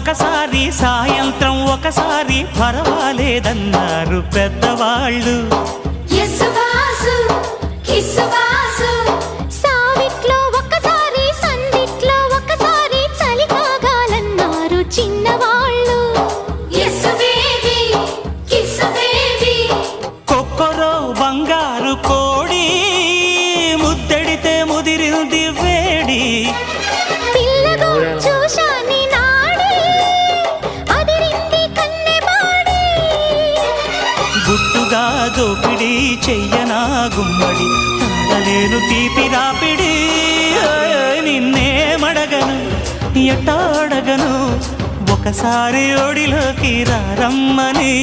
ఒకసారి సాయంత్రం ఒకసారి పర్వాలేదన్నారు పెద్దవాళ్ళు. సావిట్లో ఒకసారి సందిట్లో ఒకసారి చలి కాగాలన్నారు చిన్నవాళ్ళు. కొక్కరో బంగారు కోడి ముద్దడితే ముదిరింది వేడి. పిల్లగా చూశాని నాడి అదిరింది కన్నెబాడి. గుట్టుగా దోపిడి చెయ్యనా గుమ్మడి తాళలేను తీపి రాపిడి. నిన్నేమడగను ఎట్టాడగను ఒకసారి ఒడిలోకి రమ్మని.